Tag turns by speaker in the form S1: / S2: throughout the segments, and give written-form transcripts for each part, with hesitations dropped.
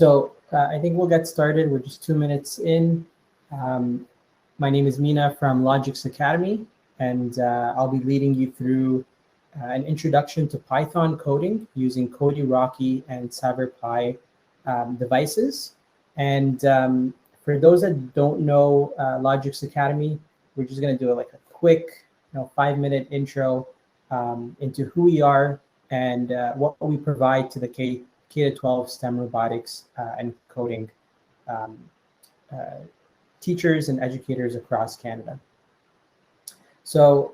S1: I think we'll get started. We're just 2 minutes in. My name is Mina from Logix Academy, and I'll be leading you through an introduction to Python coding using Kodi Rocky and CyberPi devices. And for those that don't know Logix Academy, we're just going to do a quick 5-minute intro into who we are and what we provide to the K-12 STEM robotics and coding teachers and educators across Canada. So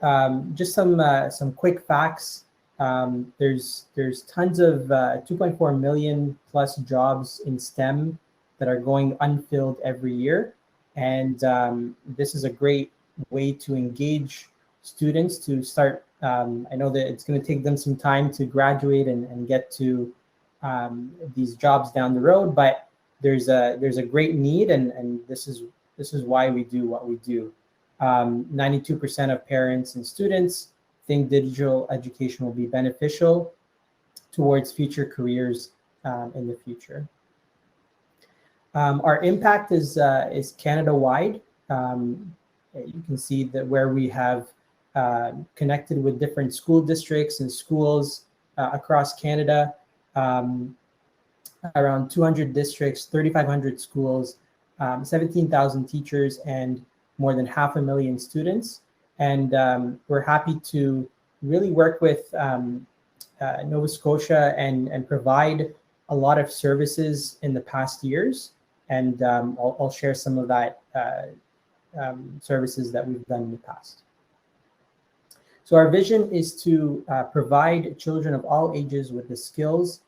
S1: just some quick facts. There's tons of 2.4 million plus jobs in STEM that are going unfilled every year. And this is a great way to engage students to start. I know that it's going to take them some time to graduate and get to these jobs down the road, but there's a great need, and this is why we do what we do. 92% of parents and students think digital education will be beneficial towards future careers in the future. Our impact is Canada-wide. You can see that where we have connected with different school districts and schools across Canada, around 200 districts, 3,500 schools, 17,000 teachers, and more than 500,000 students. And we're happy to really work with Nova Scotia and provide a lot of services in the past years. And I'll share some of that services that we've done in the past. So our vision is to provide children of all ages with the skills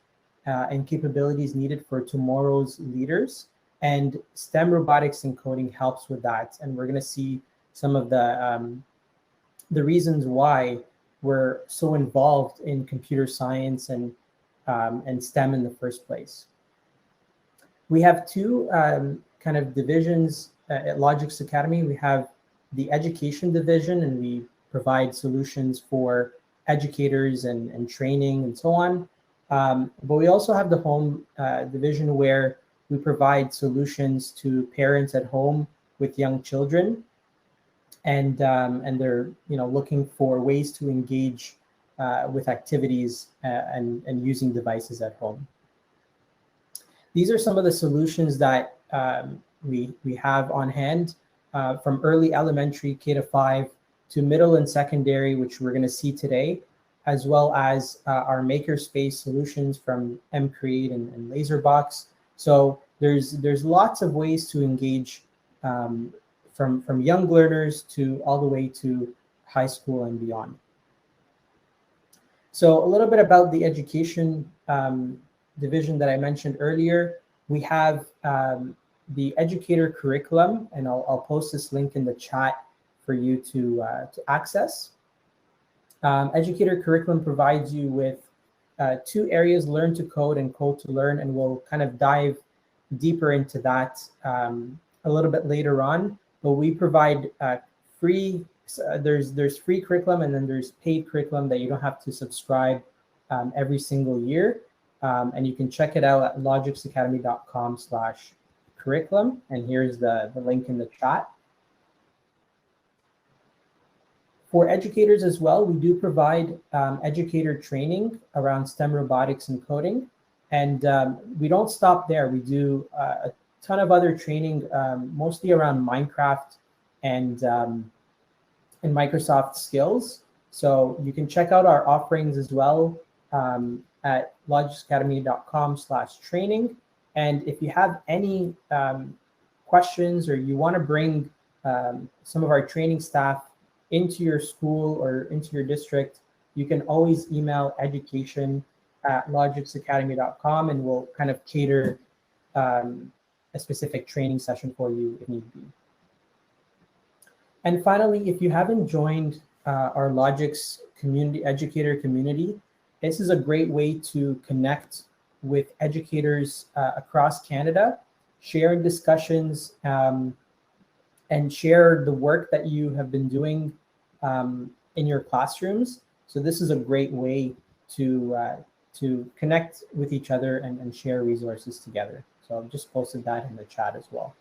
S1: and capabilities needed for tomorrow's leaders. And STEM robotics and coding helps with that. And we're going to see some of the reasons why we're so involved in computer science and STEM in the first place. We have two kind of divisions at Logix Academy. We have the education division, and we provide solutions for educators and training and so on. But we also have the home division, where we provide solutions to parents at home with young children, and they're looking for ways to engage with activities and using devices at home. These are some of the solutions that we have on hand, from early elementary K-5 to middle and secondary, which we're going to see today, as well as our makerspace solutions from mCreate and LaserBox. So there's lots of ways to engage from young learners to all the way to high school and beyond. So a little bit about the education division that I mentioned earlier. We have the Educator curriculum, and I'll post this link in the chat for you to access. Educator curriculum provides you with two areas: learn to code and code to learn, and we'll kind of dive deeper into that a little bit later on. But we provide free. There's free curriculum, and then there's paid curriculum that you don't have to subscribe every single year. And you can check it out at logixacademy.com/curriculum. And here's the link in the chat. For educators as well, we do provide educator training around STEM robotics and coding. And we don't stop there. We do a ton of other training, mostly around Minecraft and Microsoft skills. So you can check out our offerings as well at logixacademy.com/training. And if you have any questions, or you want to bring some of our training staff into your school or into your district, you can always email education@logixacademy.com, and we'll kind of cater a specific training session for you if need be. And finally, if you haven't joined our Logix community, educator community, this is a great way to connect with educators across Canada, share discussions, and share the work that you have been doing in your classrooms. So this is a great way to connect with each other and share resources together. So I've just posted that in the chat as well.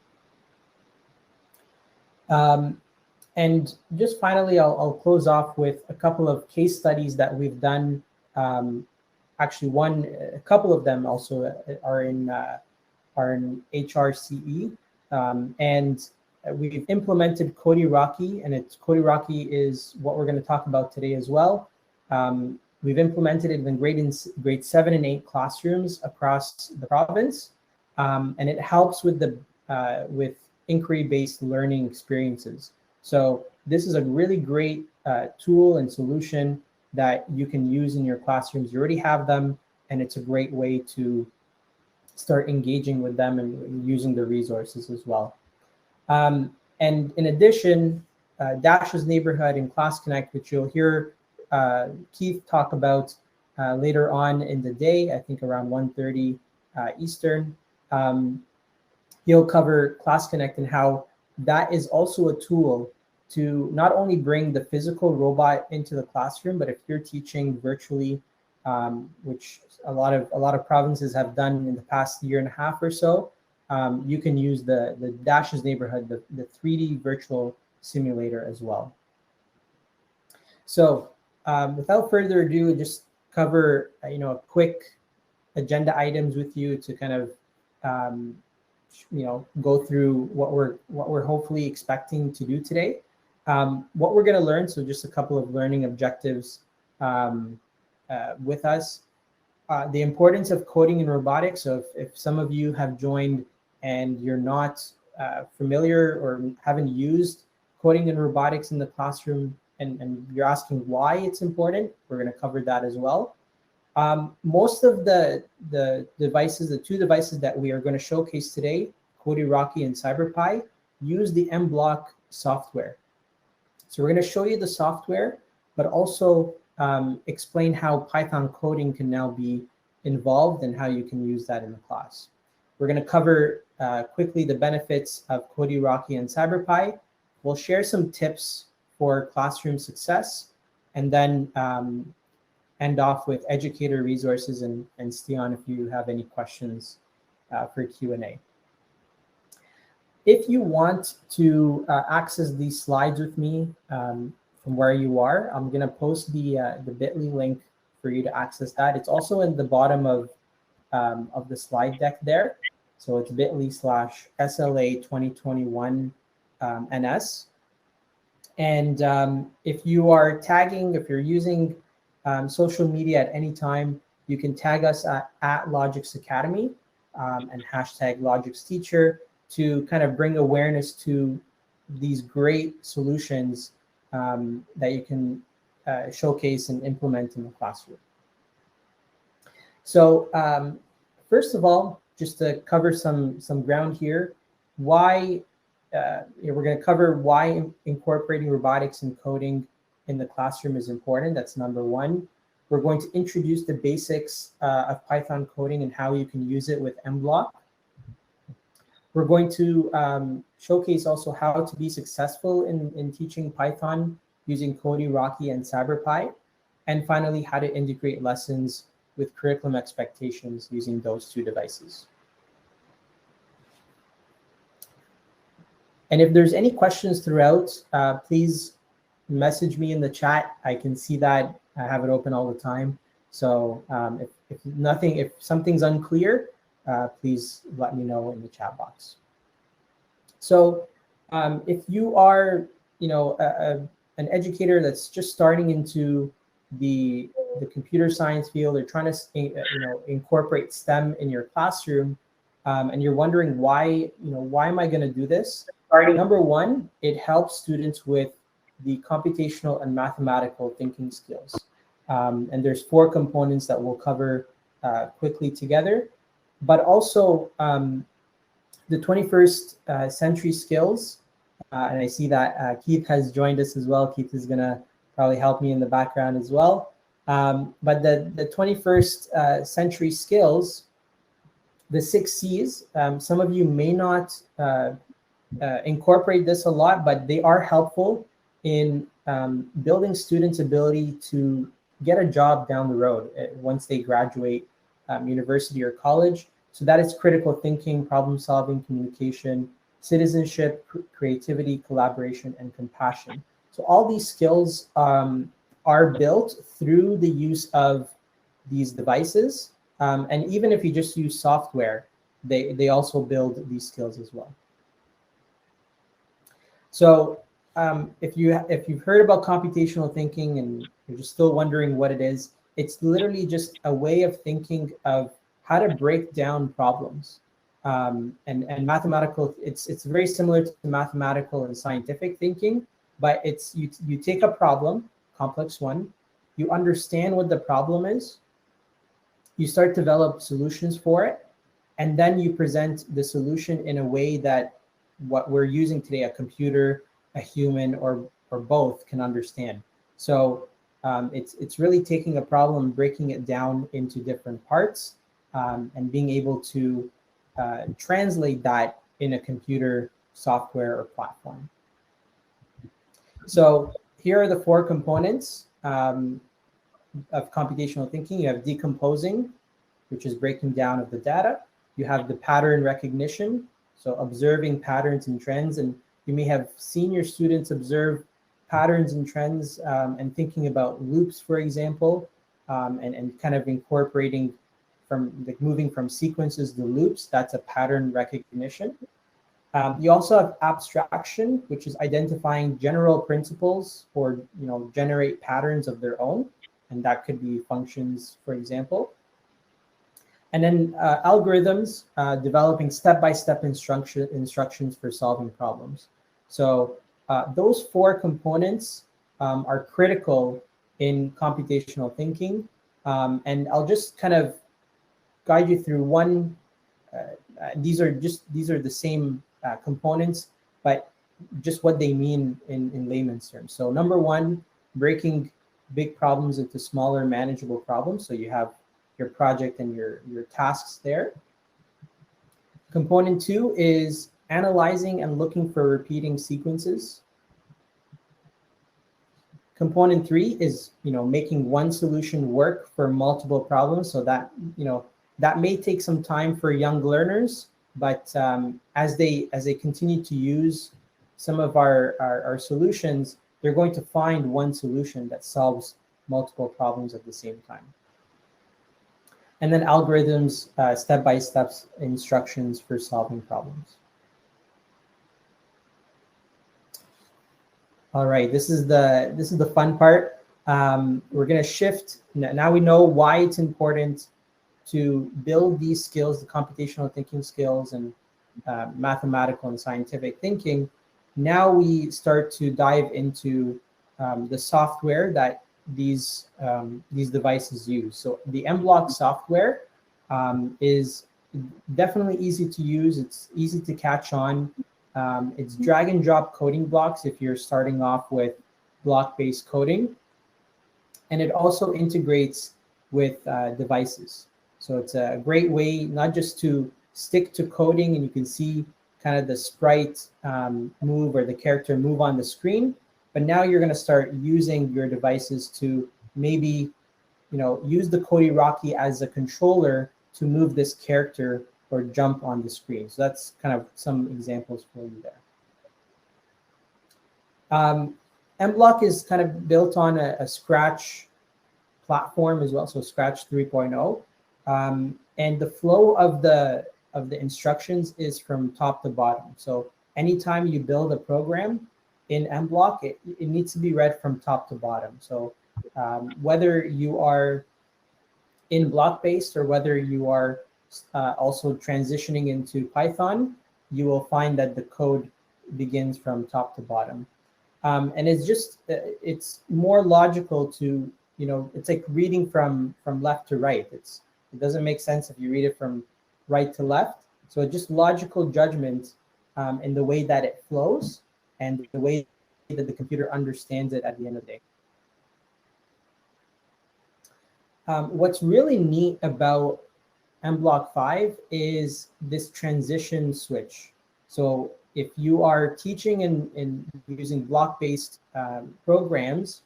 S1: And just finally, I'll close off with a couple of case studies that we've done. Actually, a couple of them also are in HRCE, and we've implemented Kodi Rocky, and Kodi Rocky is what we're going to talk about today as well. We've implemented it in grade 7 and 8 classrooms across the province, and it helps with with inquiry-based learning experiences. So this is a really great tool and solution that you can use in your classrooms. You already have them, and it's a great way to start engaging with them and using the resources as well. And in addition, Dash's Neighborhood and Class Connect, which you'll hear Keith talk about later on in the day, I think around 1:30 Eastern. He'll cover Class Connect and how that is also a tool to not only bring the physical robot into the classroom, but if you're teaching virtually, which a lot of provinces have done in the past year and a half or so, you can use the Dash's Neighborhood, the 3D virtual simulator as well. So without further ado, just cover a quick agenda items with you to kind of go through what we're hopefully expecting to do today. What we're going to learn, so just a couple of learning objectives with us. The importance of coding in robotics. So if some of you have joined and you're not familiar or haven't used coding in robotics in the classroom, and you're asking why it's important, we're going to cover that as well. Most of the devices, the two devices that we are going to showcase today, Kodi Rocky and CyberPi, use the Mblock software. So we're going to show you the software, but also explain how Python coding can now be involved and how you can use that in the class. We're going to cover quickly the benefits of Kodi Rocky and CyberPi. We'll share some tips for classroom success, and then end off with Educator resources, and Stian, if you have any questions for Q&A. If you want to access these slides with me from where you are, I'm going to post the bit.ly link for you to access that. It's also in the bottom of the slide deck there. So it's bit.ly/SLA2021 NS. And if you are tagging, if you're using social media at any time, you can tag us at Logix Academy and hashtag Logix Teacher to kind of bring awareness to these great solutions that you can showcase and implement in the classroom. So first of all, just to cover some ground here, why we're going to cover why incorporating robotics and coding in the classroom is important. That's number one. We're going to introduce the basics of Python coding and how you can use it with Mblock. We're going to showcase also how to be successful in teaching Python using Kodi Rocky and CyberPi. And finally, how to integrate lessons with curriculum expectations using those two devices. And if there's any questions throughout, please message me in the chat. I can see that. I have it open all the time. So if something's unclear, please let me know in the chat box. So if you are, an educator that's just starting into the computer science field, or trying to, incorporate STEM in your classroom, and you're wondering why am I going to do this? Number one, it helps students with the computational and mathematical thinking skills. And there's 4 components that we'll cover quickly together. But also the 21st century skills. And I see that Keith has joined us as well. Keith is going to probably help me in the background as well. But the 21st century skills, the 6 C's, some of you may not incorporate this a lot, but they are helpful in building students' ability to get a job down the road once they graduate university or college. So that is critical thinking, problem solving, communication, citizenship, creativity, collaboration, and compassion. So all these skills are built through the use of these devices. And even if you just use software, they also build these skills as well. So if you've heard about computational thinking and you're just still wondering what it is, it's literally just a way of thinking of how to break down problems. And mathematical, it's very similar to mathematical and scientific thinking, but it's you take a problem, complex one, you understand what the problem is, you start to develop solutions for it, and then you present the solution in a way that what we're using today, a computer, a human, or both can understand. So it's really taking a problem, breaking it down into different parts, and being able to translate that in a computer software or platform. So here are the 4 components of computational thinking. You have decomposing, which is breaking down of the data. You have the pattern recognition, so observing patterns and trends. And you may have seen your students observe patterns and trends and thinking about loops, for example, and kind of incorporating from like moving from sequences to loops. That's a pattern recognition. You also have abstraction, which is identifying general principles or generate patterns of their own, and that could be functions, for example. And then algorithms, developing step-by-step instructions for solving problems. So those 4 components are critical in computational thinking, and I'll just kind of guide you through one. These are the same components, but just what they mean in layman's terms. So number 1, breaking big problems into smaller, manageable problems. So you have your project and your tasks there. Component 2 is analyzing and looking for repeating sequences. Component 3 is making one solution work for multiple problems. So that that may take some time for young learners, but as they continue to use some of our solutions, they're going to find one solution that solves multiple problems at the same time. And then algorithms, step-by-step instructions for solving problems. All right, this is the fun part. We're gonna shift. Now we know why it's important to build these skills, the computational thinking skills and mathematical and scientific thinking. Now we start to dive into the software that these devices use. So the Mblock software is definitely easy to use. It's easy to catch on. It's drag and drop coding blocks if you're starting off with block-based coding. And it also integrates with devices. So it's a great way not just to stick to coding and you can see kind of the sprite move or the character move on the screen, but now you're going to start using your devices to maybe use the Kodi Rocky as a controller to move this character or jump on the screen. So that's kind of some examples for you there. Mblock is kind of built on a Scratch platform as well, so Scratch 3.0. And the flow of the instructions is from top to bottom. So anytime you build a program in Mblock, it needs to be read from top to bottom. So whether you are in block-based or whether you are also transitioning into Python, you will find that the code begins from top to bottom. And it's more logical to, it's like reading from left to right. It doesn't make sense if you read it from right to left. So it's just logical judgment in the way that it flows and the way that the computer understands it at the end of the day. What's really neat about Mblock 5 is this transition switch. So if you are teaching and using block-based programs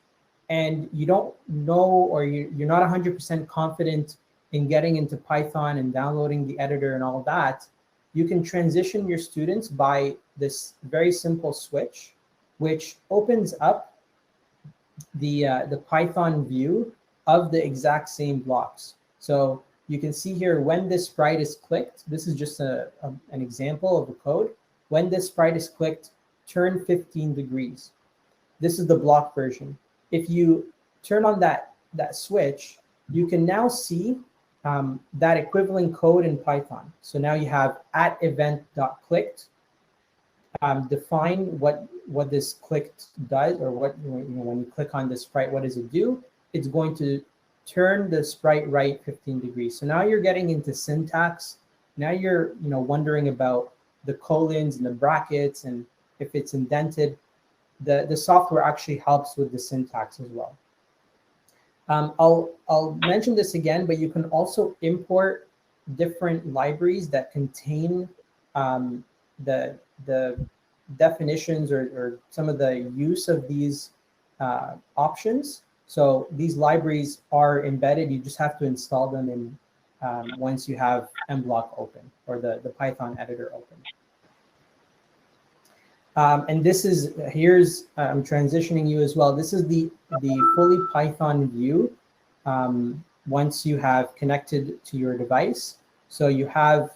S1: and you don't know or you're not 100% confident in getting into Python and downloading the editor and all that, you can transition your students by this very simple switch, which opens up the Python view of the exact same blocks. So you can see here when this sprite is clicked, this is just an example of the code. When this sprite is clicked, turn 15 degrees. This is the block version. If you turn on that switch, you can now see that equivalent code in Python. So now you have at event.clicked, define what this clicked does, or what, when you click on the sprite, what does it do? It's going to turn the sprite right 15 degrees. So now you're getting into syntax. Now you're wondering about the colons and the brackets and if it's indented. The software actually helps with the syntax as well. I'll mention this again, but you can also import different libraries that contain the definitions or some of the use of these options. So these libraries are embedded. You just have to install them in once you have Mblock open or the Python editor open. And this is, I'm transitioning you as well. This is the fully Python view once you have connected to your device. So you have,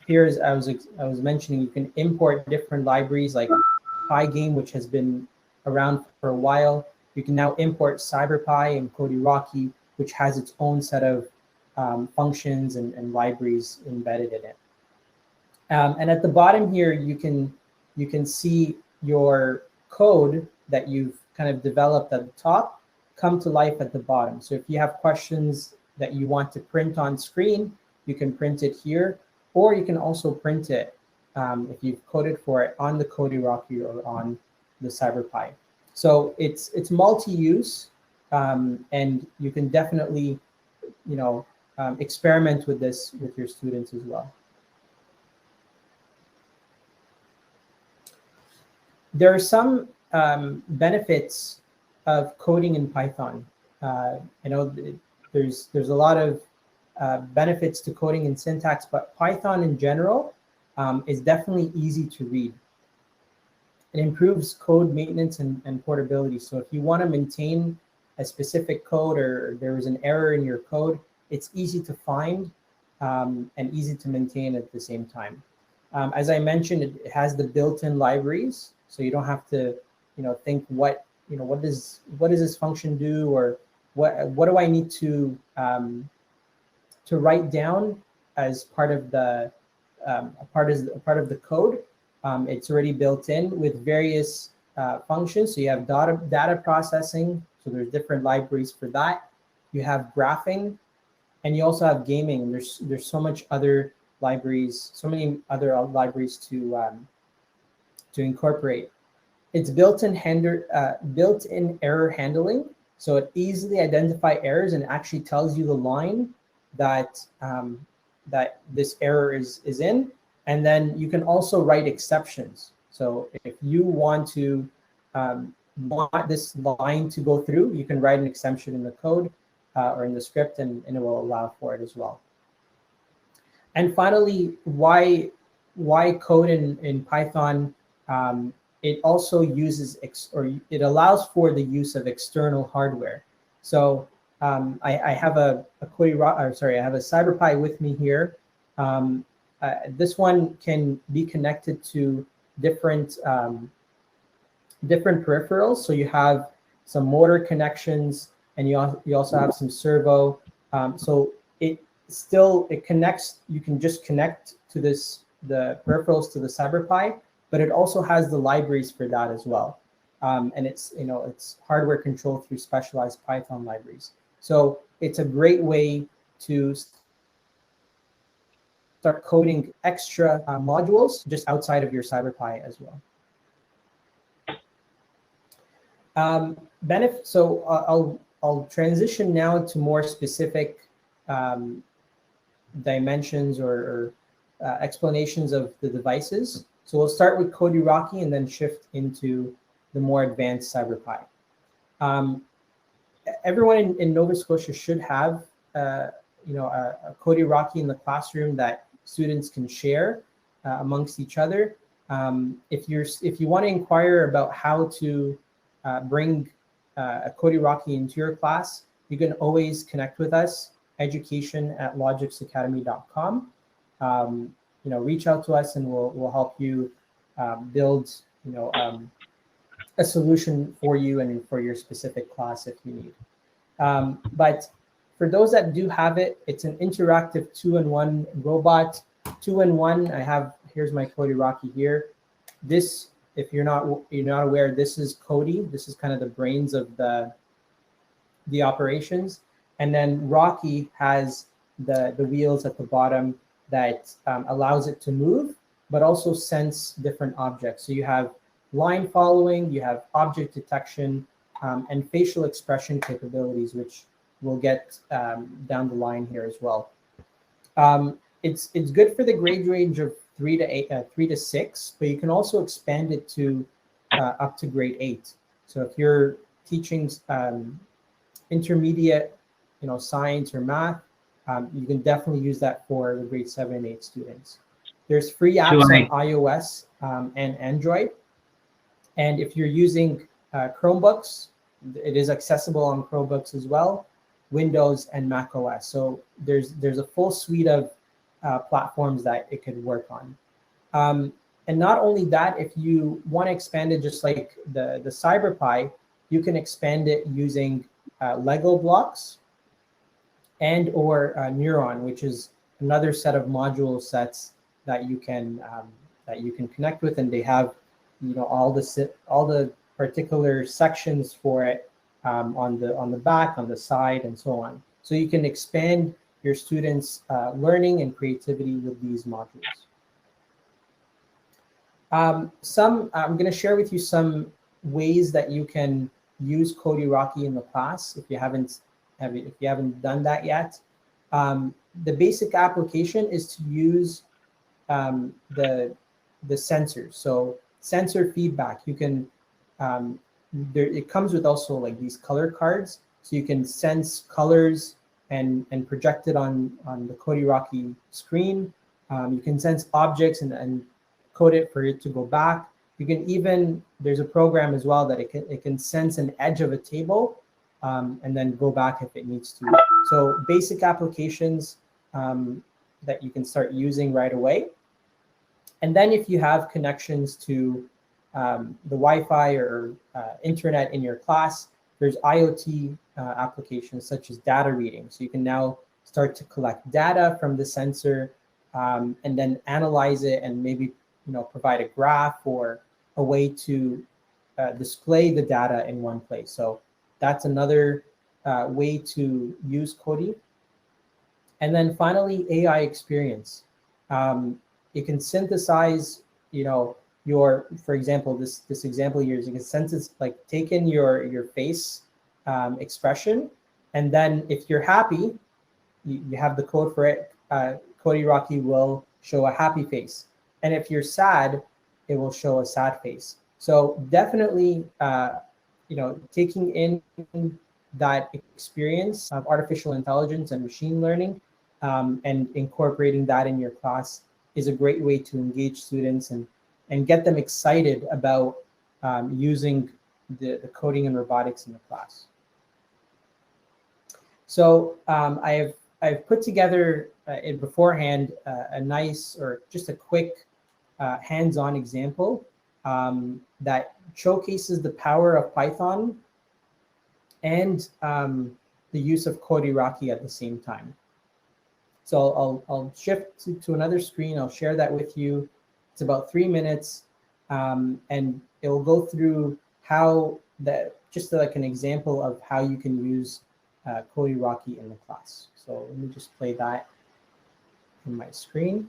S1: here, as I was mentioning, you can import different libraries like Pygame, which has been around for a while. You can now import CyberPi and Kodi Rocky, which has its own set of functions and libraries embedded in it. And at the bottom here, you can see your code that you've kind of developed at the top come to life at the bottom. So if you have questions that you want to print on screen, you can print it here, or you can also print it if you've coded for it on the Kodi Rocky or on the CyberPi. So it's multi-use, and you can definitely experiment with this with your students as well. There are some benefits of coding in Python. I know there's a lot of benefits to coding in syntax, but Python in general is definitely easy to read. It improves code maintenance and portability. So if you want to maintain a specific code or there is an error in your code, it's easy to find and easy to maintain at the same time. As I mentioned, it has the built-in libraries, so you don't have to think what does this function do, or what do I need to write down as part of the part of the code. It's already built in with various functions. So you have data processing. So there's different libraries for that. You have graphing, and you also have gaming. There's so much other libraries, so many other libraries to incorporate. It's built-in error handling. So it easily identifies errors and actually tells you the line that that this error is in. And then you can also write exceptions. So if you want this line to go through, you can write an exception in the code or in the script, and it will allow for it as well. And finally, why code in Python? It also uses it allows for the use of external hardware. So I have a CyberPi with me here. This one can be connected to different peripherals. So you have some motor connections, and you also have some servo. So it connects. You can just connect to the peripherals to the CyberPi, but it also has the libraries for that as well. And it's hardware controlled through specialized Python libraries. So it's a great way to start coding extra modules just outside of your CyberPi as well. So I'll transition now to more specific dimensions or explanations of the devices. So we'll start with Kodi Rocky and then shift into the more advanced CyberPi. Everyone in Nova Scotia should have a Kodi Rocky in the classroom that students can share amongst each other. If you want to inquire about how to bring a Kodi Rocky into your class, you can always connect with us, education@logixacademy.com. Reach out to us and we'll help you build a solution for you and for your specific class if you need. But for those that do have it, it's an interactive 2-in-1 robot. 2-in-1. Here's my Kodi Rocky here. This, if you're not aware, this is Kodi. This is kind of the brains of the operations. And then Rocky has the wheels at the bottom that allows it to move, but also sense different objects. So you have line following, you have object detection, and facial expression capabilities, which we'll get down the line here as well. It's good for the grade range of 3 to 6, but you can also expand it to up to grade 8. So if you're teaching intermediate, science or math, you can definitely use that for the grade 7 and 8 students. There's free apps on iOS and Android. And if you're using Chromebooks, it is accessible on Chromebooks as well, Windows and Mac OS. So there's a full suite of platforms that it could work on. And not only that, if you want to expand it just like the CyberPi, you can expand it using Lego blocks and or Neuron, which is another set of module sets that you can connect with, and they have all the particular sections for it on the back, on the side, and so on. So you can expand your students' learning and creativity with these modules. I'm going to share with you some ways that you can use Kodi Rocky in the class if you haven't done that yet. The basic application is to use the sensors. So sensor feedback. You can it comes with also like these color cards, so you can sense colors and project it on the Kodi Rocky screen. You can sense objects and code it for it to go back. You can even, there's a program as well that it can sense an edge of a table and then go back if it needs to. So basic applications that you can start using right away. And then if you have connections to the Wi-Fi or internet in your class, there's IoT applications such as data reading. So you can now start to collect data from the sensor and then analyze it and maybe provide a graph or a way to display the data in one place. So that's another way to use Kodi. And then finally, AI experience. You can synthesize, for example, this example here is you can synthesize, like take in your face expression, and then if you're happy, you have the code for it. Kodi Rocky will show a happy face, and if you're sad, it will show a sad face. So definitely, taking in that experience of artificial intelligence and machine learning and incorporating that in your class is a great way to engage students and get them excited about using the coding and robotics in the class. So I've put together beforehand a nice or just a quick hands-on example that showcases the power of Python and the use of Kodi Rocky at the same time. So I'll shift to another screen. I'll share that with you. It's about 3 minutes, and it will go through how just like an example of how you can use Kodi Rocky in the class. So let me just play that in my screen.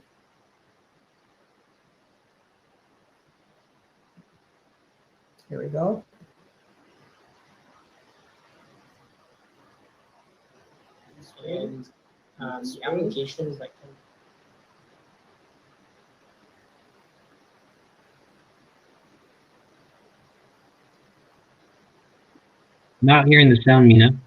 S1: Here we go. And the applications that can.
S2: Not hearing the sound, Mina.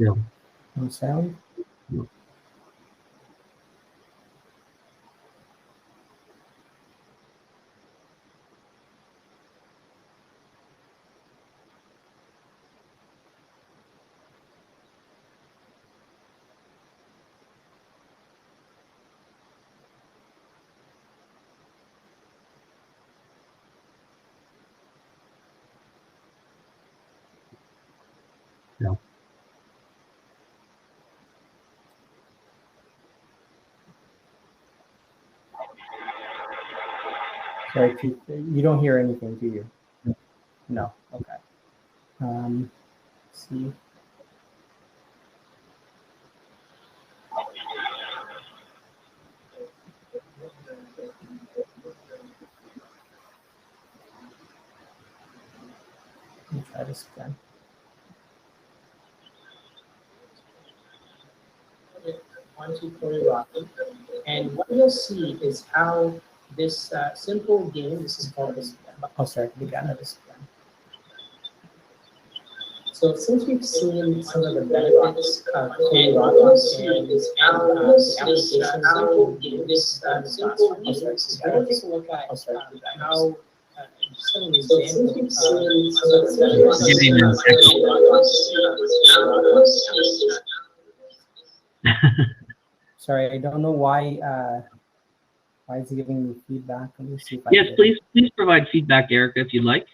S2: Yeah.
S1: No sound.
S2: No. Yeah.
S1: Sorry, Keith, you don't hear anything, do you? No. Okay. Let's see. Let me try this again. Onto Kodi Rocky, and what you'll see is how this simple game. This is called this. Oh, sorry, began of this again. So since we've seen some of the benefits of Kodi Rocky and the applications of this simple game, we're going to take a look at how some of the examples. Sorry, I don't know why it's giving me feedback. Let me see if
S2: yes, please provide feedback, Erica, if you'd like.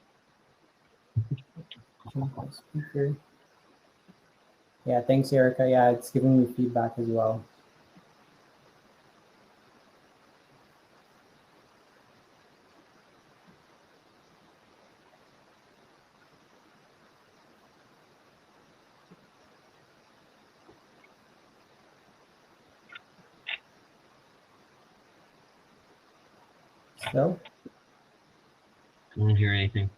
S1: Speaker. Yeah, thanks, Erica. Yeah, it's giving me feedback as well. So?
S2: I don't hear anything.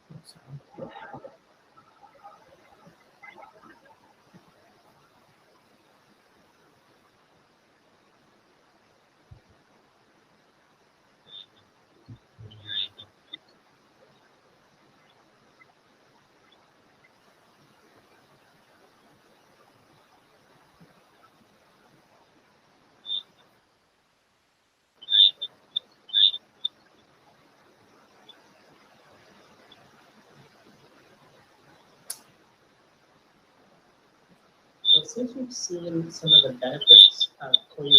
S1: So since we've seen some of the benefits of Kodi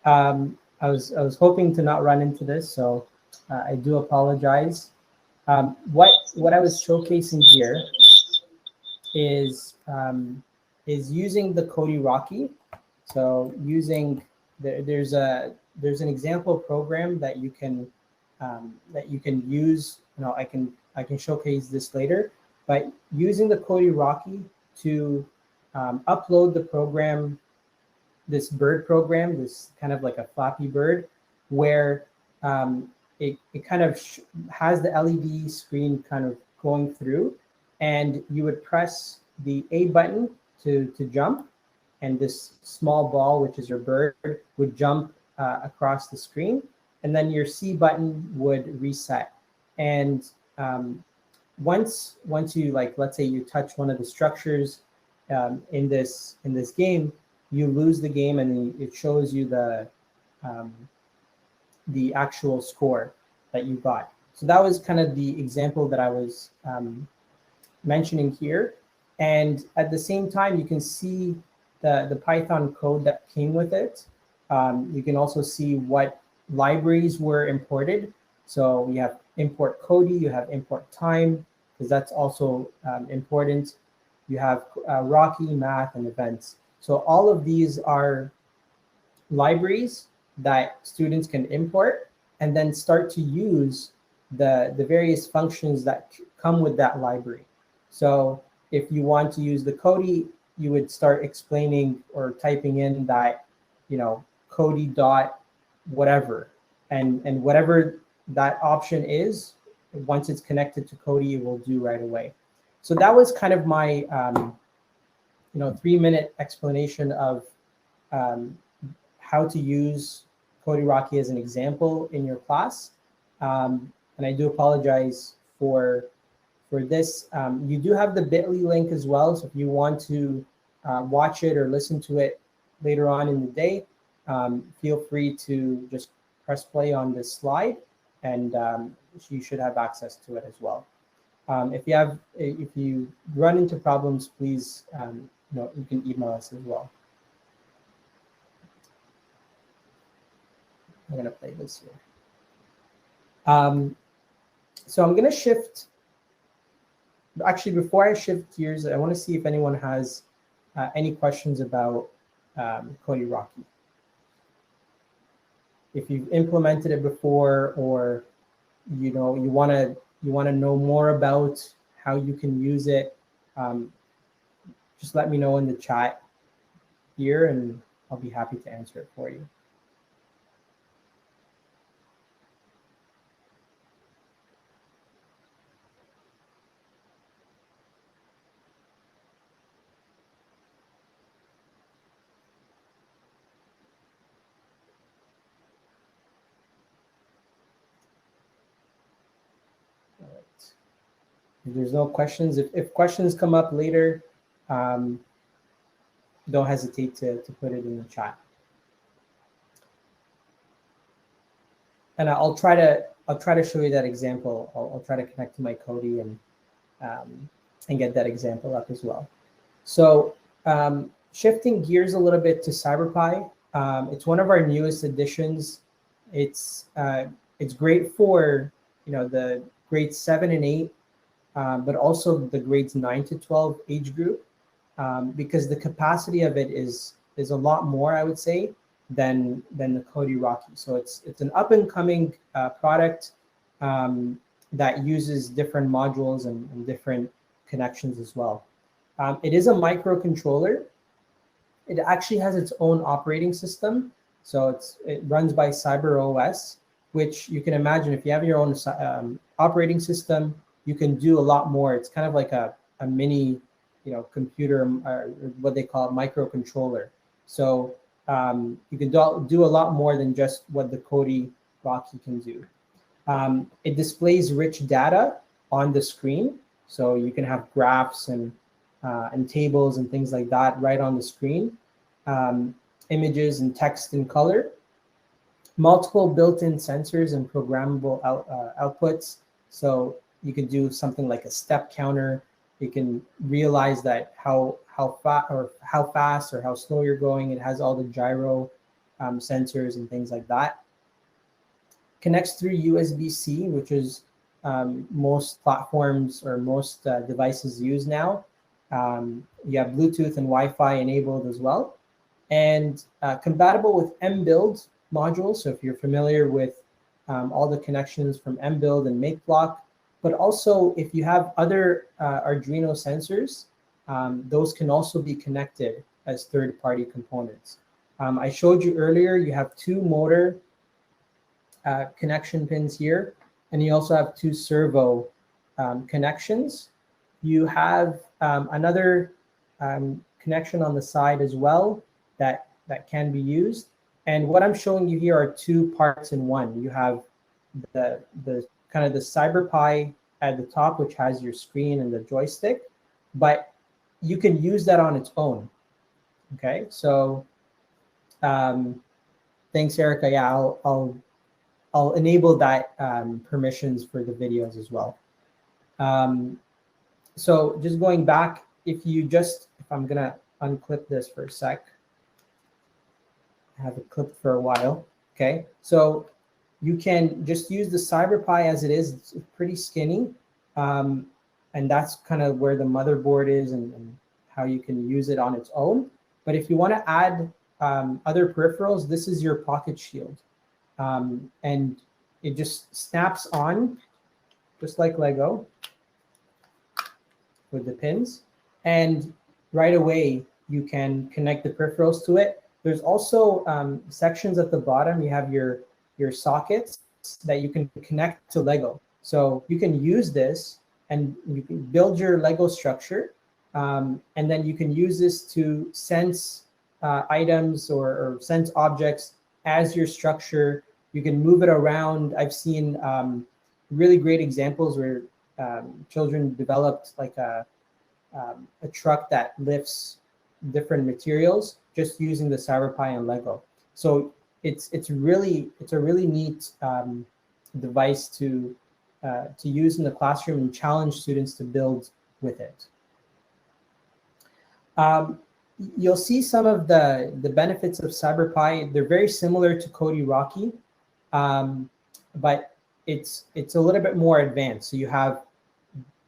S1: Rocky, I was hoping to not run into this, so I do apologize. What I was showcasing here is using the Kodi Rocky. So using there's an example program that you can use. You know, I can showcase this later, but using the Kodi Rocky to upload the program, this bird program, this kind of like a Flappy Bird, where it kind of has the LED screen kind of going through, and you would press the A button to jump, and this small ball, which is your bird, would jump across the screen, and then your C button would reset. And once you, like, let's say you touch one of the structures in this game, you lose the game, and it shows you the actual score that you got. So that was kind of the example that I was mentioning here. And at the same time, you can see the Python code that came with it. You can also see what libraries were imported. So we have import Kodi, you have import time, because that's also important. You have Rocky, math, and events. So all of these are libraries that students can import and then start to use the various functions that come with that library. So if you want to use the Kodi, you would start explaining or typing in that, you know, Kodi dot whatever, and whatever that option is, once it's connected to Kodi, it will do right away. So that was kind of my 3-minute explanation of how to use Kodi Rocky as an example in your class. And I do apologize for for this. You do have the bit.ly link as well. So if you want to watch it or listen to it later on in the day, feel free to just press play on this slide, and you should have access to it as well. If you run into problems, please, you can email us as well. I'm gonna play this here. So I'm gonna shift. Actually, before I shift gears, I want to see if anyone has any questions about Kodi Rocky. If you've implemented it before, or you want to know more about how you can use it, just let me know in the chat here, and I'll be happy to answer it for you. If there's no questions, if questions come up later, don't hesitate to put it in the chat. And I'll try to show you that example. I'll try to connect to my Kodi and get that example up as well. So shifting gears a little bit to CyberPi, it's one of our newest additions. It's great for the grades 7 and 8. But also the grades 9 to 12 age group, because the capacity of it is a lot more, I would say, than the Kodi Rocky. So it's an up and coming product that uses different modules and different connections as well. It is a microcontroller. It actually has its own operating system. So it runs by CyberOS, which you can imagine if you have your own operating system, you can do a lot more. It's kind of like a mini, computer, what they call a microcontroller. So you can do a lot more than just what the Kodi Rocky can do. It displays rich data on the screen, so you can have graphs and tables and things like that right on the screen. Images and text in color. Multiple built-in sensors and programmable outputs. So you can do something like a step counter. You can realize that how fast or how slow you're going. It has all the gyro sensors and things like that. Connects through USB-C, which is most platforms or most devices use now. You have Bluetooth and Wi-Fi enabled as well, and compatible with Mbuild modules. So if you're familiar with all the connections from Mbuild and Mblock, but also if you have other Arduino sensors, those can also be connected as third-party components. I showed you earlier, you have 2 motor connection pins here, and you also have 2 servo connections. You have another connection on the side as well that can be used. And what I'm showing you here are 2 parts in one. You have the kind of the CyberPi at the top, which has your screen and the joystick, but you can use that on its own. Okay, so thanks, Erica. Yeah, I'll enable that permissions for the videos as well. So just going back, if I'm gonna unclip this for a sec. I have it clipped for a while. Okay, so you can just use the CyberPi as it is. It's pretty skinny, and that's kind of where the motherboard is and how you can use it on its own. But if you want to add other peripherals, this is your pocket shield, and it just snaps on, just like Lego, with the pins, and right away you can connect the peripherals to it. There's also sections at the bottom. You have your sockets that you can connect to Lego. So you can use this and you can build your Lego structure, and then you can use this to sense items or sense objects as your structure. You can move it around. I've seen really great examples where children developed like a truck that lifts different materials just using the CyberPi and Lego. So it's a really neat device to use in the classroom and challenge students to build with it. You'll see some of the benefits of CyberPi. They're very similar to Kodi Rocky, but it's a little bit more advanced. So you have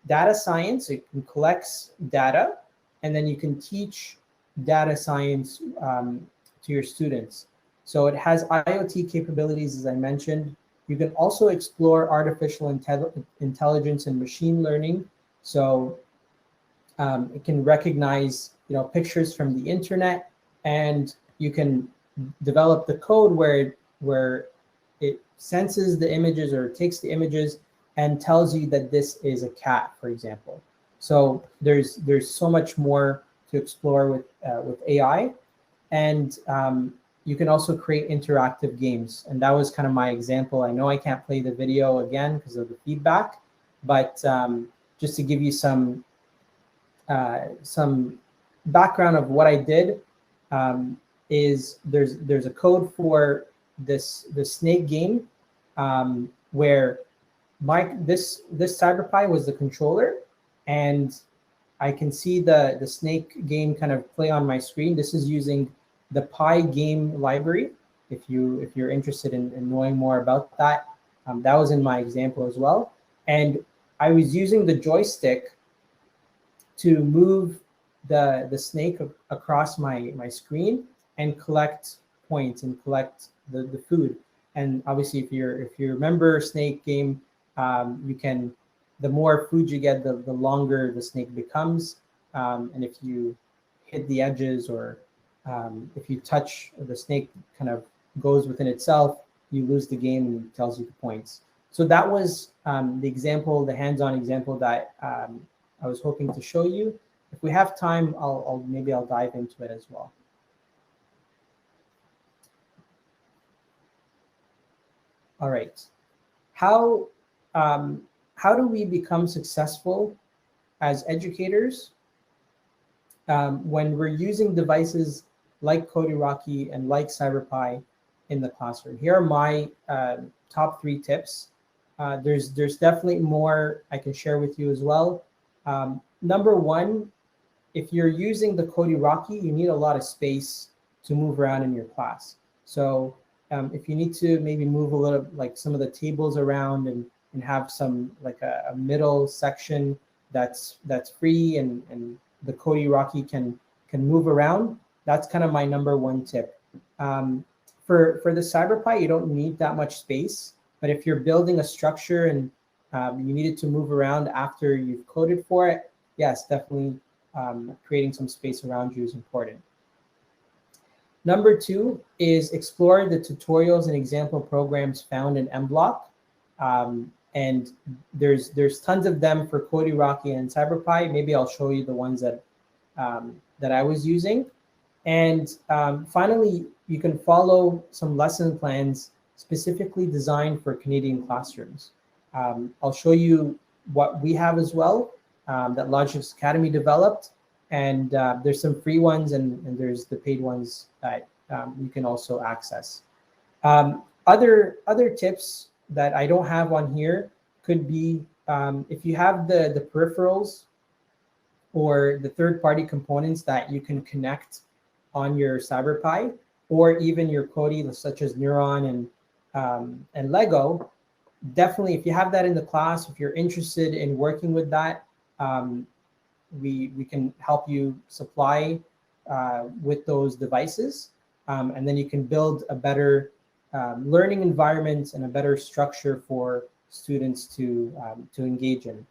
S1: data science. It can collect data, and then you can teach data science to your students. So it has IoT capabilities, as I mentioned. You can also explore artificial intelligence and machine learning. So it can recognize pictures from the internet, and you can develop the code where it senses the images or takes the images and tells you that this is a cat, for example. So there's so much more to explore with AI, and you can also create interactive games. And that was kind of my example. I know I can't play the video again because of the feedback, but just to give you some background of what I did, is there's a code for the snake game, where this CyberPi was the controller, and I can see the snake game kind of play on my screen. This is using the Pi game library. If you're interested in knowing more about that, that was in my example as well. And I was using the joystick to move the snake across my screen and collect points and collect the food. And obviously, if you remember snake game, the more food you get, the longer the snake becomes. And if you hit the edges, or if you touch, the snake kind of goes within itself, you lose the game, and it tells you the points. So that was the example, the hands-on example that I was hoping to show you. If we have time, maybe I'll dive into it as well. All right. How do we become successful as educators when we're using devices like Kodi Rocky and like CyberPi in the classroom? Here are my top 3 tips. There's definitely more I can share with you as well. Number 1, if you're using the Kodi Rocky, you need a lot of space to move around in your class. So if you need to maybe move a little, like some of the tables around, and have some like a middle section that's free, and the Kodi Rocky can move around, that's kind of my number 1 tip. For the CyberPi, you don't need that much space, but if you're building a structure and you need it to move around after you've coded for it, yes, definitely creating some space around you is important. Number 2 is explore the tutorials and example programs found in Mblock. And there's tons of them for Kodi Rocky and CyberPi. Maybe I'll show you the ones that I was using. And finally, you can follow some lesson plans specifically designed for Canadian classrooms. I'll show you what we have as well, that Logix Academy developed. And there's some free ones, and there's the paid ones that you can also access. Other tips that I don't have on here could be if you have the peripherals or the third-party components that you can connect on your CyberPi, or even your Kodi, such as Neuron and Lego. Definitely, if you have that in the class, if you're interested in working with that, we can help you supply with those devices, and then you can build a better learning environment and a better structure for students to engage in.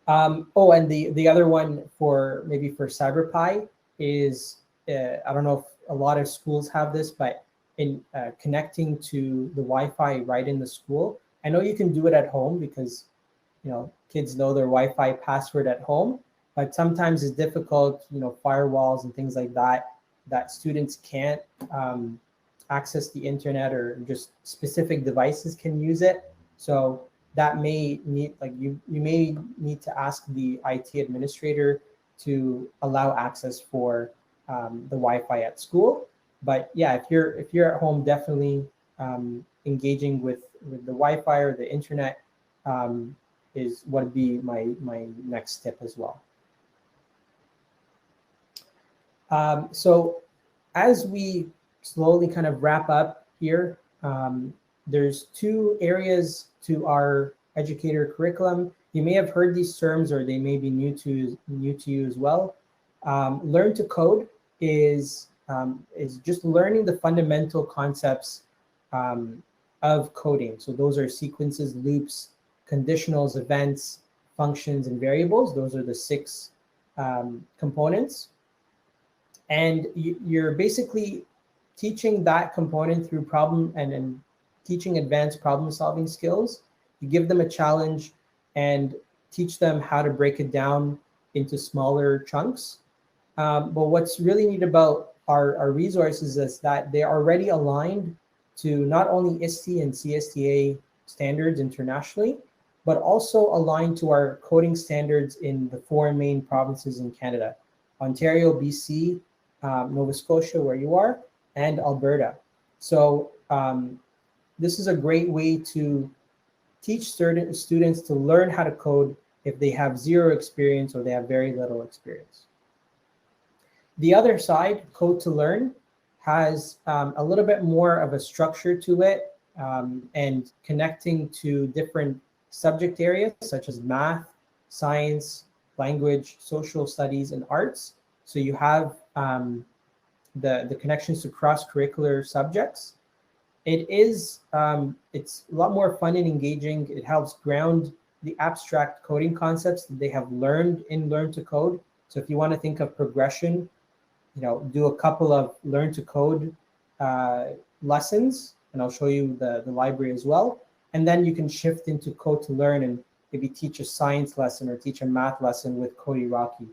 S1: Oh, and the other one for CyberPi is, I don't know if a lot of schools have this, but in connecting to the Wi-Fi right in the school. I know you can do it at home because kids know their Wi-Fi password at home, but sometimes it's difficult, firewalls and things like that students can't access the internet, or just specific devices can use it. So that may need, like you may need to ask the IT administrator to allow access for the Wi-Fi at school. But yeah, if you're at home, definitely engaging with the Wi-Fi or the internet is what would be my next tip as well. So as we slowly kind of wrap up here, there's two areas to our educator curriculum. You may have heard these terms, or they may be new to you as well. Learn to code is just learning the fundamental concepts of coding. So those are sequences, loops, conditionals, events, functions, and variables. Those are the 6 components. And you're basically teaching that component through problem and teaching advanced problem solving skills. You give them a challenge and teach them how to break it down into smaller chunks. But what's really neat about our resources is that they're already aligned to not only ISTE and CSTA standards internationally, but also aligned to our coding standards in the 4 main provinces in Canada: Ontario, BC, Nova Scotia, where you are, and Alberta. So this is a great way to teach students to learn how to code if they have 0 experience or they have very little experience. The other side, Code to Learn, has a little bit more of a structure to it and connecting to different subject areas such as math, science, language, social studies, and arts. So you have the connections to cross-curricular subjects. It's a lot more fun and engaging. It helps ground the abstract coding concepts that they have learned in Learn to Code. So if you want to think of progression, do a couple of Learn to Code lessons, and I'll show you the library as well. And then you can shift into Code to Learn and maybe teach a science lesson or teach a math lesson with Kodi Rocky.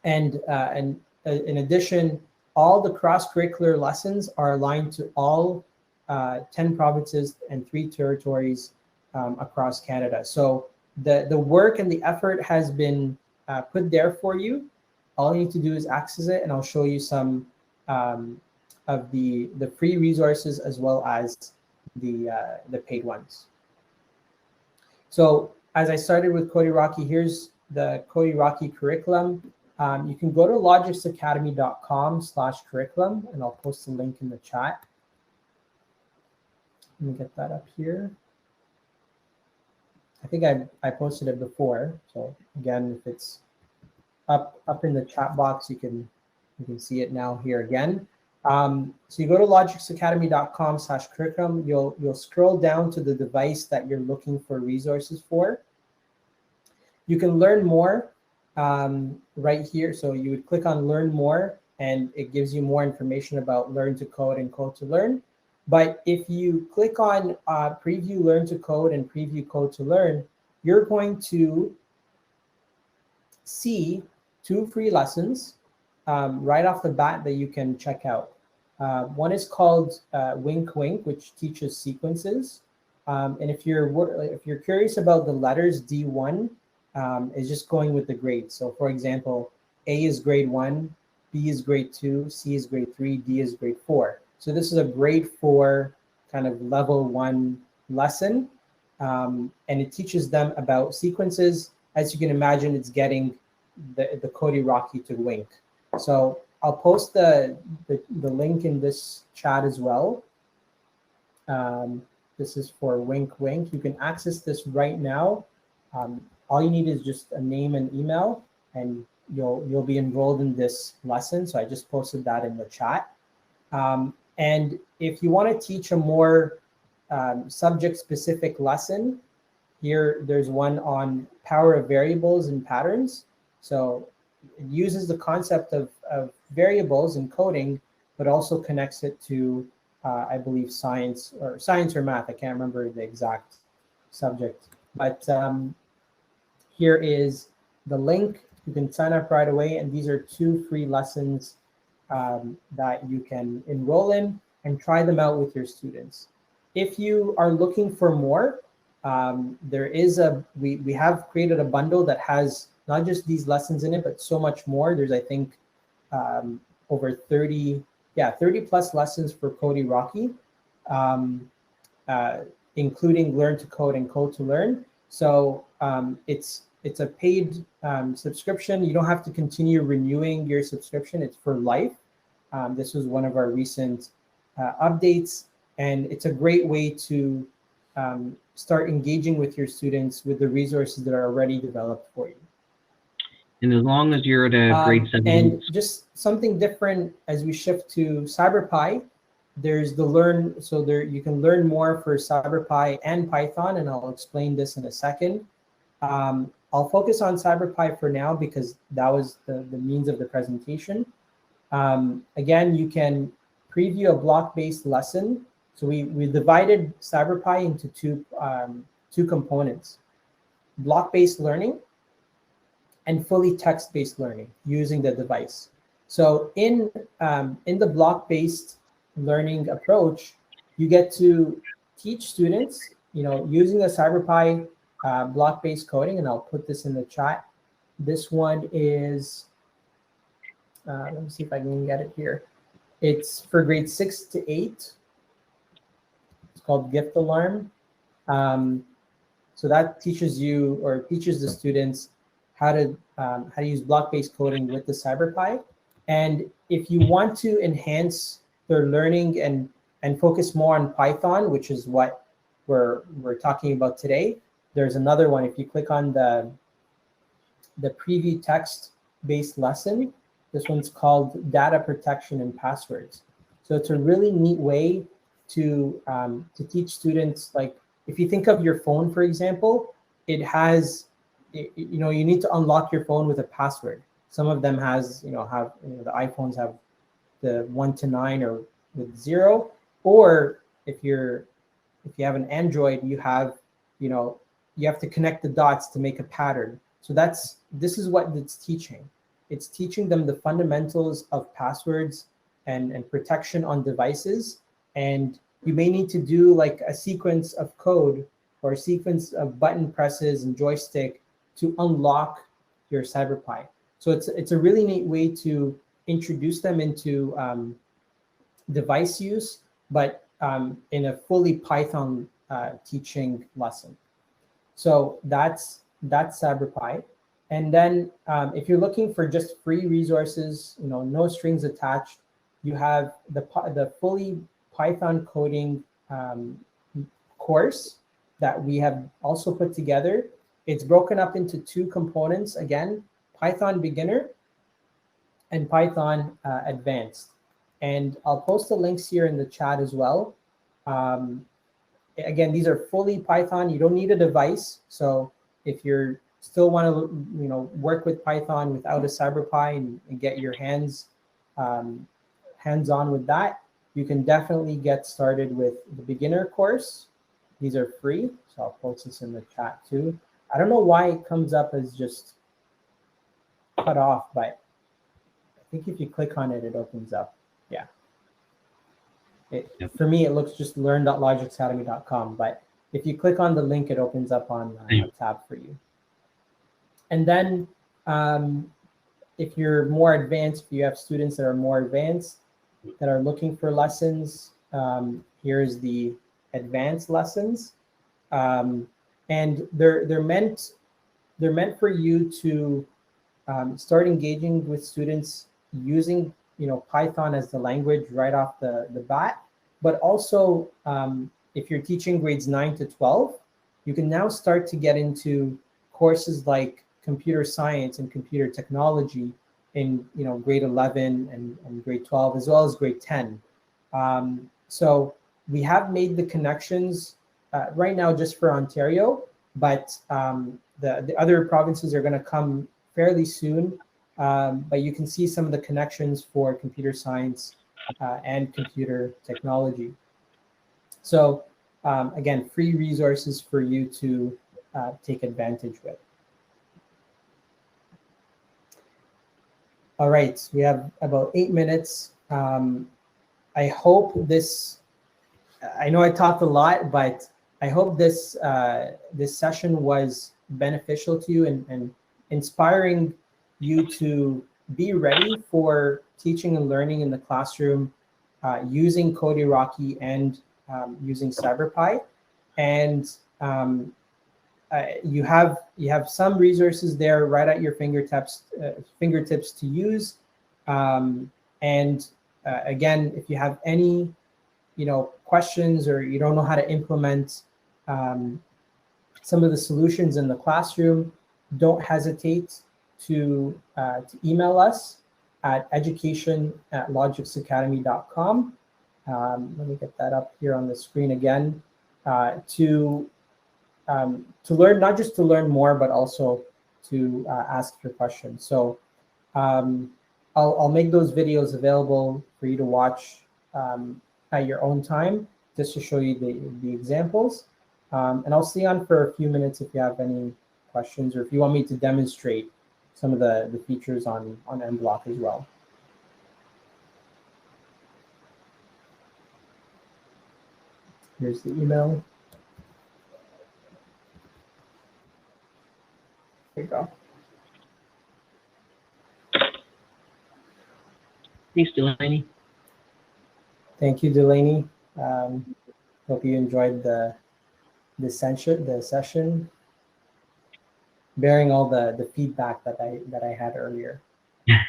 S1: And in addition, all the cross-curricular lessons are aligned to all 10 provinces and 3 territories across Canada. So the work and the effort has been put there for you. All you need to do is access it, and I'll show you some of the free resources as well as the paid ones. So as I started with Kodi Rocky, here's the Kodi Rocky curriculum. You can go to logixacademy.com/curriculum, and I'll post a link in the chat. Let me get that up here. I think I posted it before. So again, if it's up in the chat box, you can see it now here again. So you go to logixacademy.com/curriculum. You'll scroll down to the device that you're looking for resources for. You can learn more right here. So you would click on Learn More, and it gives you more information about Learn to Code and Code to Learn. But if you click on Preview Learn to Code and Preview Code to Learn, you're going to see 2 free lessons right off the bat that you can check out. One is called Wink Wink, which teaches sequences. And if you're curious about the letters, D1 is just going with the grades. So for example, A is grade 1, B is grade 2, C is grade 3, D is grade 4. So this is a grade 4 kind of level 1 lesson. And it teaches them about sequences. As you can imagine, it's getting the Kodi Rocky to wink. So I'll post the link in this chat as well. This is for Wink Wink. You can access this right now. All you need is just a name and email, and you'll be enrolled in this lesson. So I just posted that in the chat. And if you want to teach a more subject-specific lesson, there's one on power of variables and patterns. So it uses the concept of variables in coding, but also connects it to, I believe, science or math. I can't remember the exact subject. But here is the link. You can sign up right away. And these are 2 free lessons that you can enroll in and try them out with your students. if you are looking for more, there is we have created a bundle that has not just these lessons in it, but so much more. There's, I think, over 30 plus lessons for Kodi Rocky, including Learn to Code and Code to Learn. So it's a paid subscription. You don't have to continue renewing your subscription. It's for life. This was one of our recent updates, and it's a great way to start engaging with your students with the resources that are already developed for you.
S2: And as long as you're at a grade 7.
S1: And just something different as we shift to CyberPi, there's the learn. So there you can learn more for CyberPi and Python, and I'll explain this in a second. I'll focus on CyberPi for now because that was the means of the presentation. Again, you can preview a block-based lesson. So we divided CyberPi into two components: block-based learning and fully text-based learning using the device. So in the block-based learning approach, you get to teach students, using the CyberPi block-based coding, and I'll put this in the chat. This one is, let me see if I can get it here. It's for grade 6 to 8. It's called Gift Alarm. So that teaches you, or teaches the students how to use block-based coding with the CyberPi. And if you want to enhance their learning and focus more on Python, which is what we're talking about today, there's another one. If you click on the preview text-based lesson, this one's called Data Protection and Passwords. So it's a really neat way to teach students. Like, if you think of your phone, for example, it has, you need to unlock your phone with a password. Some of them the iPhones have the 1 to 9 or with 0, or if you have an Android, you have to connect the dots to make a pattern. So this is what it's teaching. It's teaching them the fundamentals of passwords and protection on devices. And you may need to do like a sequence of code or a sequence of button presses and joystick to unlock your CyberPi. So it's a really neat way to introduce them into device use, but in a fully Python teaching lesson. So that's CyberPi. And then if you're looking for just free resources, no strings attached, you have the fully Python coding course that we have also put together. It's broken up into two components, again, Python Beginner and Python Advanced. And I'll post the links here in the chat as well. Again, these are fully Python. You don't need a device. So if you're still want to work with Python without a CyberPi and get your hands-on with that, you can definitely get started with the beginner course. These are free, so I'll post this in the chat too. I don't know why it comes up as just cut off, but I think if you click on it, it opens up. Yeah. For me, it looks just learn.logixacademy.com, but if you click on the link, it opens up on a tab for you. And then if you're more advanced, if you have students that are more advanced that are looking for lessons, here's the advanced lessons. And they're meant for you to start engaging with students using Python as the language right off the bat. But also, if you're teaching grades 9 to 12, you can now start to get into courses like computer science and computer technology in grade 11 and grade 12, as well as grade 10. So we have made the connections right now just for Ontario, but the other provinces are going to come fairly soon. But you can see some of the connections for computer science and computer technology. So again, free resources for you to take advantage with. All right, we have about 8 minutes. I hope this I know I talked a lot, but I hope this this session was beneficial to you and inspiring you to be ready for teaching and learning in the classroom using Kodi Rocky and using CyberPi. And you have some resources there right at your fingertips to use. And again, if you have any questions or you don't know how to implement some of the solutions in the classroom, don't hesitate to email us at education@logixacademy.com. Let me get that up here on the screen again, to learn, not just to learn more, but also to ask your questions. So I'll make those videos available for you to watch at your own time, just to show you the examples. And I'll stay on for a few minutes if you have any questions, or if you want me to demonstrate some of the features on Mblock as well. Here's the email. There you go.
S2: Thanks, Delaney.
S1: Thank you, Delaney. Hope you enjoyed the session, bearing all the feedback that I had earlier.
S2: I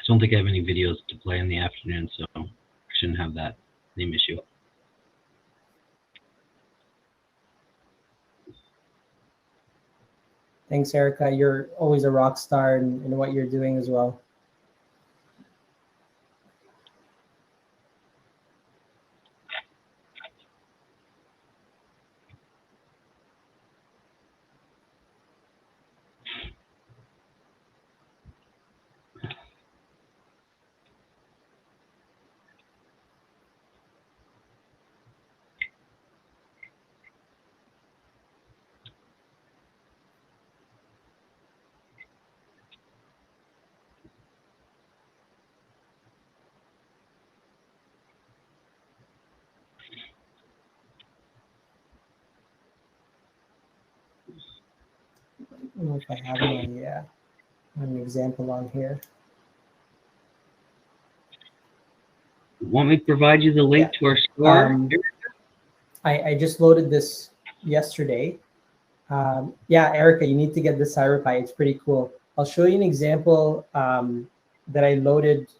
S2: don't think I have any videos to play in the afternoon, so I shouldn't have that same issue.
S1: Thanks, Erica. You're always a rock star in what you're doing as well. I don't know if I have an example on here.
S2: Want me to provide you the link to our store?
S1: I just loaded this yesterday. Yeah, Erica, you need to get this CyberPi. It's pretty cool. I'll show you an example that I loaded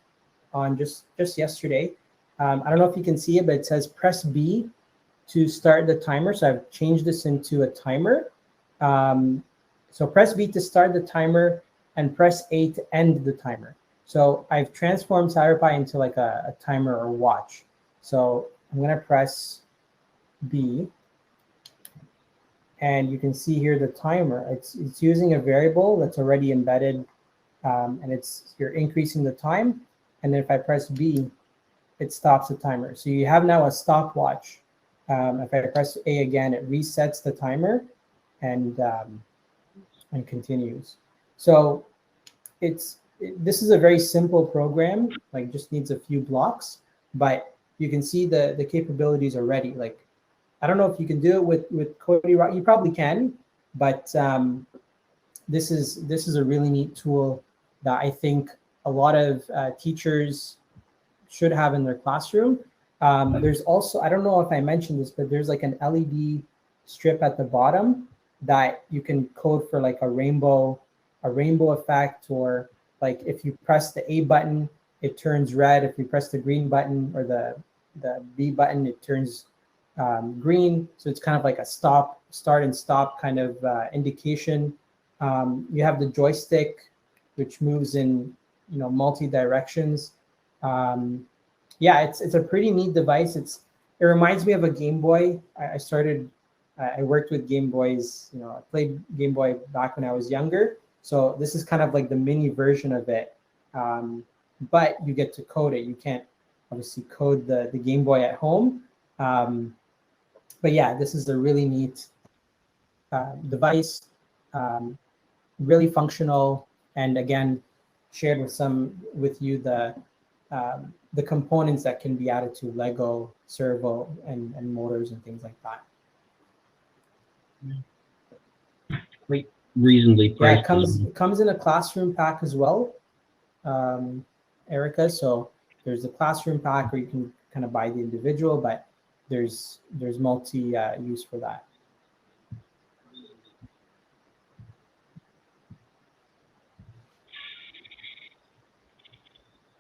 S1: on just yesterday. I don't know if you can see it, but it says press B to start the timer. So I've changed this into a timer. So press B to start the timer and press A to end the timer. So I've transformed CyberPi into like a timer or watch. So I'm gonna press B, and you can see here the timer. It's using a variable that's already embedded, and you're increasing the time. And then if I press B, it stops the timer. So you have now a stopwatch. If I press A again, it resets the timer and continues. So this is a very simple program, like just needs a few blocks, but you can see the capabilities already. Like, I don't know if you can do it with Kodi Rocky. You probably can, but this is a really neat tool that I think a lot of teachers should have in their classroom. There's also, I don't know if I mentioned this, but there's like an LED strip at the bottom that you can code for like a rainbow effect, or like if you press the A button, it turns red. If you press the green button or the B button, it turns green. So it's kind of like a start and stop kind of indication. You have the joystick, which moves in multi directions. Yeah, it's a pretty neat device. It reminds me of a Game Boy. I worked with Game Boys. I played Game Boy back when I was younger. So this is kind of like the mini version of it, but you get to code it. You can't obviously code the Game Boy at home. But yeah, this is a really neat device, really functional, and again, shared with you the the components that can be added to Lego, servo, and motors and things like that.
S2: Quite reasonably priced.
S1: Yeah, it comes in a classroom pack as well, Erica. So there's a classroom pack, or you can kind of buy the individual, but there's multi use for that.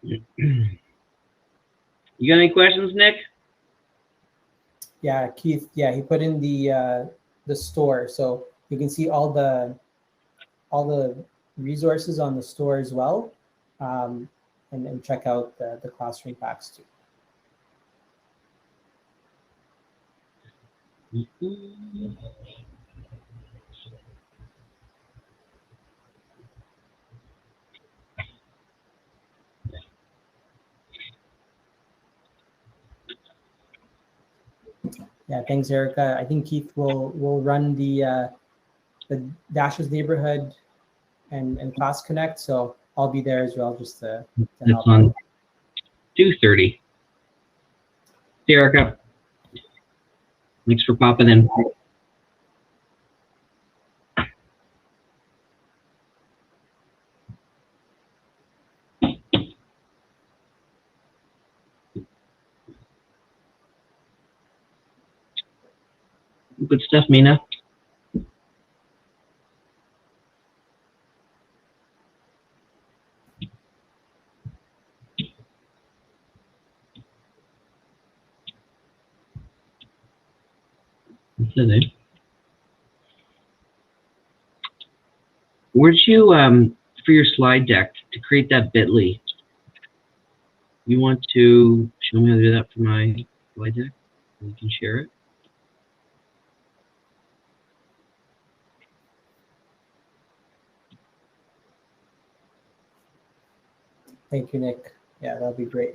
S2: You got any questions, Nick?
S1: Yeah, Keith. Yeah, he put in the store, so you can see all the resources on the store as well, and check out the classroom packs too. Yeah, thanks, Erica. I think Keith will run the Dash's neighborhood and Class Connect, so I'll be there as well, just to help.
S2: It's on 2:30. Hey, Erica. Thanks for popping in. Good stuff, Mina. That's it, eh? Where'd you, for your slide deck, to create that bit.ly, you want to show me how to do that for my slide deck? You can share it.
S1: Thank you, Nick. Yeah, that'll be great.